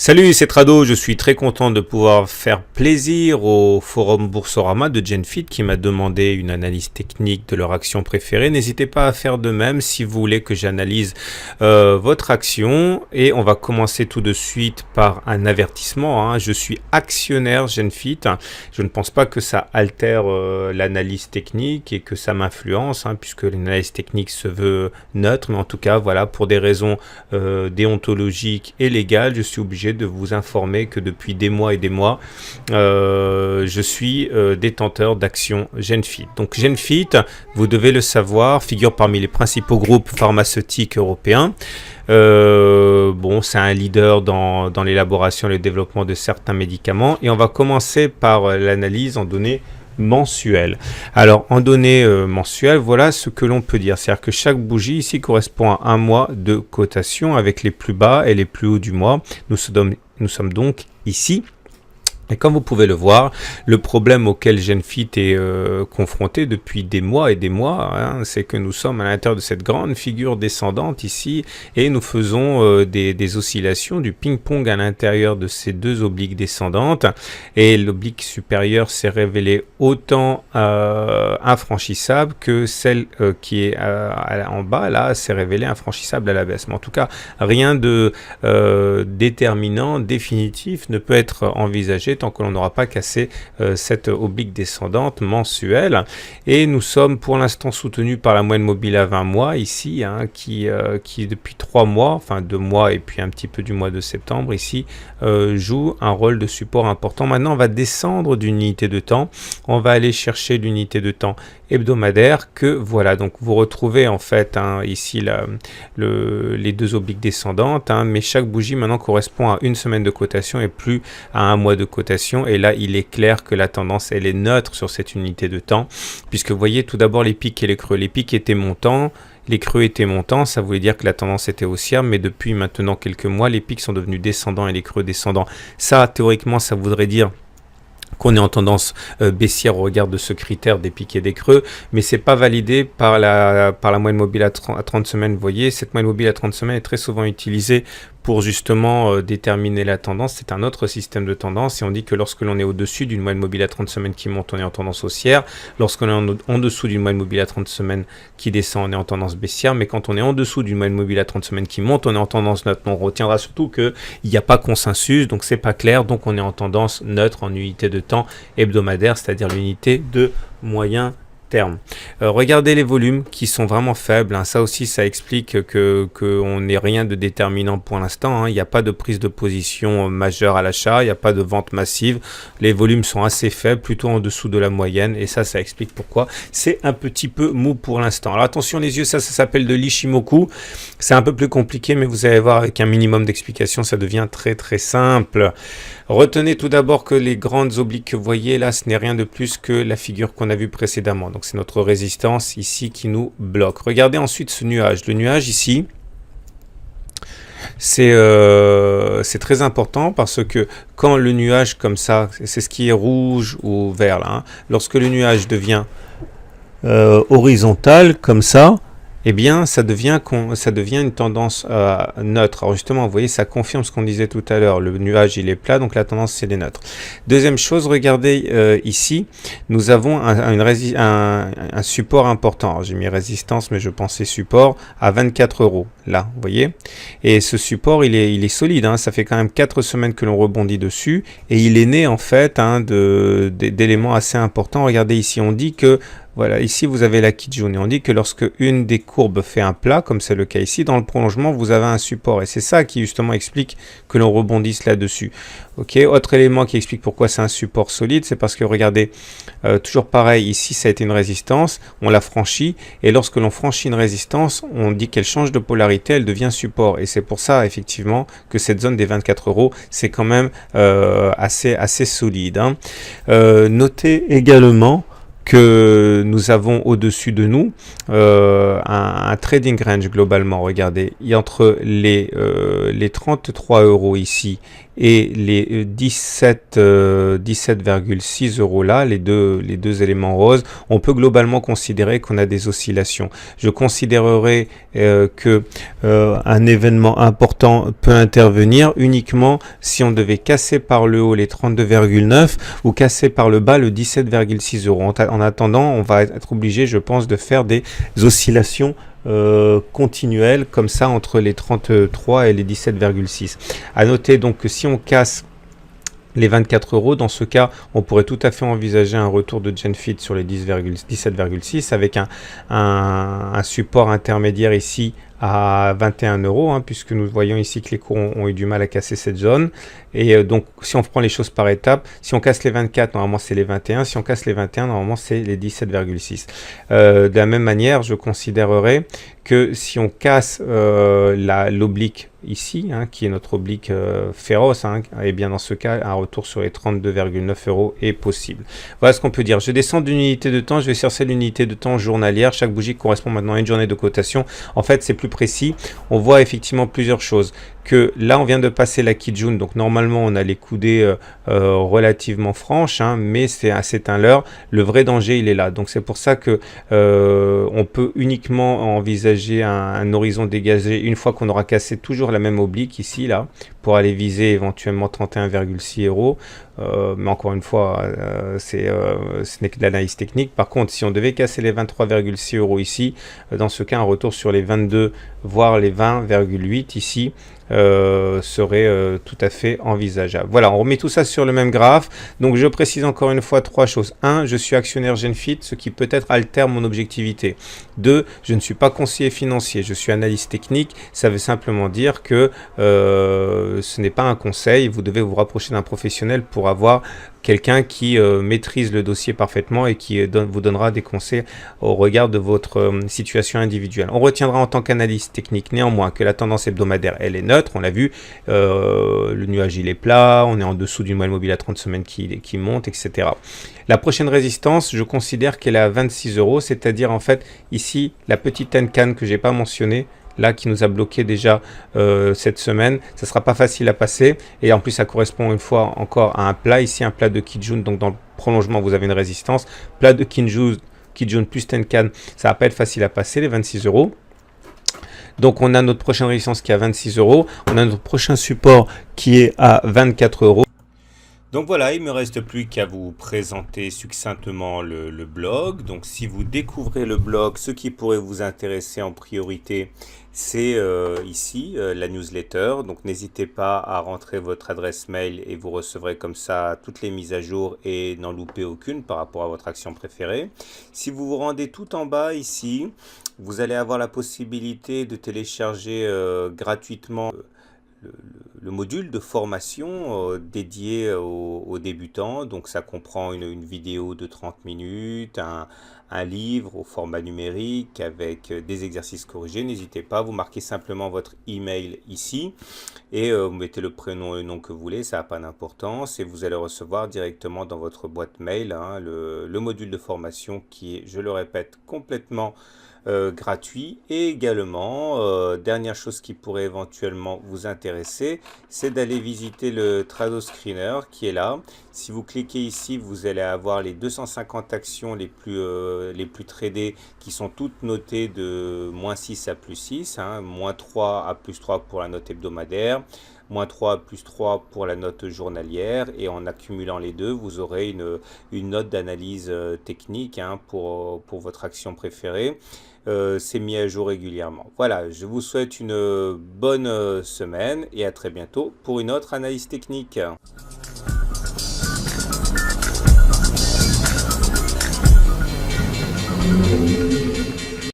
Salut, c'est Trado, je suis très content de pouvoir faire plaisir au forum Boursorama de Genfit qui m'a demandé une analyse technique de leur action préférée. N'hésitez pas à faire de même si vous voulez que j'analyse votre action et on va commencer tout de suite par un avertissement. Je suis actionnaire Genfit, je ne pense pas que ça altère l'analyse technique et que ça m'influence puisque l'analyse technique se veut neutre, mais en tout cas voilà, pour des raisons déontologiques et légales, je suis obligé de vous informer que depuis des mois et des mois, je suis détenteur d'actions Genfit. Donc Genfit, vous devez le savoir, figure parmi les principaux groupes pharmaceutiques européens. C'est un leader dans l'élaboration et le développement de certains médicaments. Et on va commencer par l'analyse en données mensuelles. Alors en données mensuelles, voilà ce que l'on peut dire. C'est-à-dire que chaque bougie ici correspond à un mois de cotation avec les plus bas et les plus hauts du mois. Nous sommes donc ici. Et comme vous pouvez le voir, le problème auquel Genfit est confronté depuis des mois et des mois, c'est que nous sommes à l'intérieur de cette grande figure descendante ici et nous faisons des oscillations, du ping-pong à l'intérieur de ces deux obliques descendantes. Et l'oblique supérieure s'est révélée autant infranchissable que celle qui est en bas, là, s'est révélée infranchissable à la baisse. Mais en tout cas, rien de déterminant, définitif ne peut être envisagé tant que l'on n'aura pas cassé cette oblique descendante mensuelle. Et nous sommes pour l'instant soutenus par la moyenne mobile à 20 mois ici, qui depuis 3 mois, enfin 2 mois et puis un petit peu du mois de septembre ici, joue un rôle de support important. Maintenant, on va descendre d'une unité de temps. On va aller chercher l'unité de temps hebdomadaire que voilà. Donc vous retrouvez en fait ici les deux obliques descendantes, mais chaque bougie maintenant correspond à une semaine de cotation et plus à un mois de cotation. Et là, il est clair que la tendance, elle est neutre sur cette unité de temps, puisque vous voyez tout d'abord les pics et les creux. Les pics étaient montants, les creux étaient montants, ça voulait dire que la tendance était haussière, mais depuis maintenant quelques mois, les pics sont devenus descendants et les creux descendants. Ça, théoriquement, ça voudrait dire qu'on est en tendance baissière au regard de ce critère des pics et des creux, mais c'est pas validé par la moyenne mobile à 30 semaines. Vous voyez, cette moyenne mobile à 30 semaines est très souvent utilisée pour justement déterminer la tendance. C'est un autre système de tendance et on dit que lorsque l'on est au-dessus d'une moyenne mobile à 30 semaines qui monte, on est en tendance haussière. Lorsqu'on est en dessous d'une moyenne mobile à 30 semaines qui descend, on est en tendance baissière. Mais quand on est en dessous d'une moyenne mobile à 30 semaines qui monte, on est en tendance neutre. On retiendra surtout qu'il n'y a pas consensus, donc c'est pas clair. Donc on est en tendance neutre en unité de temps hebdomadaire, c'est-à-dire l'unité de moyen terme. Regardez les volumes qui sont vraiment faibles. Ça aussi, ça explique qu'on n'est rien de déterminant pour l'instant. Il n'y a pas de prise de position majeure à l'achat. Il n'y a pas de vente massive. Les volumes sont assez faibles, plutôt en dessous de la moyenne. Et ça explique pourquoi c'est un petit peu mou pour l'instant. Alors attention les yeux, ça s'appelle de l'Ishimoku. C'est un peu plus compliqué, mais vous allez voir avec un minimum d'explication, ça devient très très simple. Retenez tout d'abord que les grandes obliques que vous voyez là, ce n'est rien de plus que la figure qu'on a vue précédemment. Donc c'est notre résistance ici qui nous bloque. Regardez ensuite ce nuage. Le nuage ici, c'est très important parce que quand le nuage comme ça, c'est ce qui est rouge ou vert là, lorsque le nuage devient horizontal comme ça, eh bien, ça devient une tendance neutre. Alors justement, vous voyez, ça confirme ce qu'on disait tout à l'heure. Le nuage, il est plat, donc la tendance, c'est des neutres. Deuxième chose, regardez ici, nous avons un support important. J'ai mis résistance, mais je pensais support à 24 €. Là, vous voyez. Et ce support, il est solide. Ça fait quand même 4 semaines que l'on rebondit dessus. Et il est né, en fait, d'éléments assez importants. Regardez ici, on dit que voilà, ici vous avez la Kijun et on dit que lorsque une des courbes fait un plat, comme c'est le cas ici, dans le prolongement vous avez un support et c'est ça qui justement explique que l'on rebondisse là-dessus. Ok, autre élément qui explique pourquoi c'est un support solide, c'est parce que regardez, toujours pareil, ici ça a été une résistance, on l'a franchie et lorsque l'on franchit une résistance, on dit qu'elle change de polarité, elle devient support et c'est pour ça effectivement que cette zone des 24 € c'est quand même assez solide. Notez également que nous avons au-dessus de nous un trading range globalement. Regardez, il y a entre les 33 € ici et les 17,6 euros là, les deux éléments roses, on peut globalement considérer qu'on a des oscillations. Je considérerais que un événement important peut intervenir uniquement si on devait casser par le haut les 32,9 ou casser par le bas le 17,6 euros. En attendant, on va être obligé, je pense, de faire des oscillations continuelles comme ça entre les 33 et les 17,6. À noter donc que si on casse les 24 euros, dans ce cas, on pourrait tout à fait envisager un retour de Genfit sur les 17,6 avec un support intermédiaire ici à 21 euros, hein, puisque nous voyons ici que les cours ont eu du mal à casser cette zone. Et donc, si on prend les choses par étapes, si on casse les 24, normalement c'est les 21. Si on casse les 21, normalement c'est les 17,6. De la même manière, je considérerais que si on casse l'oblique ici, hein, qui est notre oblique féroce, hein, et bien dans ce cas, un retour sur les 32,9 euros est possible. Voilà ce qu'on peut dire. Je descends d'une unité de temps, je vais chercher l'unité de temps journalière. Chaque bougie correspond maintenant à une journée de cotation. En fait, c'est plus précis. On voit effectivement plusieurs choses. Que là, on vient de passer la Kijun, donc normalement, on a les coudées relativement franches, hein, mais c'est un leurre. Le vrai danger, il est là. Donc, c'est pour ça que on peut uniquement envisager un horizon dégagé une fois qu'on aura cassé toujours la même oblique ici, là, pour aller viser éventuellement 31,6 euros. Mais encore une fois, ce n'est que de l'analyse technique. Par contre, si on devait casser les 23,6 euros ici, dans ce cas, un retour sur les 22, voire les 20,8 ici, serait tout à fait envisageable. Voilà, on remet tout ça sur le même graphe. Donc, je précise encore une fois trois choses. 1, je suis actionnaire Genfit, ce qui peut-être altère mon objectivité. 2, je ne suis pas conseiller financier, je suis analyste technique. Ça veut simplement dire que ce n'est pas un conseil. Vous devez vous rapprocher d'un professionnel pour avoir quelqu'un qui maîtrise le dossier parfaitement et qui vous donnera des conseils au regard de votre situation individuelle. On retiendra en tant qu'analyste technique néanmoins que la tendance hebdomadaire, elle est neutre, on l'a vu, le nuage il est plat, on est en dessous d'une moyenne mobile à 30 semaines qui monte, etc. La prochaine résistance, je considère qu'elle est à 26 euros, c'est-à-dire en fait ici la petite Tenkan que j'ai pas mentionnée, là qui nous a bloqué déjà cette semaine, ça sera pas facile à passer et en plus ça correspond une fois encore à un plat ici, un plat de Kijun, donc dans le prolongement vous avez une résistance, plat de Kijun plus Tenkan, ça va pas être facile à passer les 26 euros. Donc on a notre prochaine résistance qui est à 26 euros, on a notre prochain support qui est à 24 euros. Donc voilà, il ne me reste plus qu'à vous présenter succinctement le blog. Donc si vous découvrez le blog, ce qui pourrait vous intéresser en priorité, c'est ici la newsletter. Donc n'hésitez pas à rentrer votre adresse mail et vous recevrez comme ça toutes les mises à jour et n'en loupez aucune par rapport à votre action préférée. Si vous vous rendez tout en bas ici, vous allez avoir la possibilité de télécharger gratuitement le module de formation dédié aux débutants. Donc ça comprend une vidéo de 30 minutes, un livre au format numérique avec des exercices corrigés. N'hésitez pas, vous marquez simplement votre email ici et vous mettez le prénom et le nom que vous voulez, ça n'a pas d'importance et vous allez recevoir directement dans votre boîte mail hein, le module de formation qui est, je le répète, complètement gratuit. Et également, dernière chose qui pourrait éventuellement vous intéresser, c'est d'aller visiter le Trado Screener qui est là. Si vous cliquez ici, vous allez avoir les 250 actions les plus tradées qui sont toutes notées de -6 à +6, hein, -3 à +3 pour la note hebdomadaire, -3 à +3 pour la note journalière et en accumulant les deux, vous aurez une note d'analyse technique hein, pour votre action préférée. C'est mis à jour régulièrement. Voilà, je vous souhaite une bonne semaine et à très bientôt pour une autre analyse technique.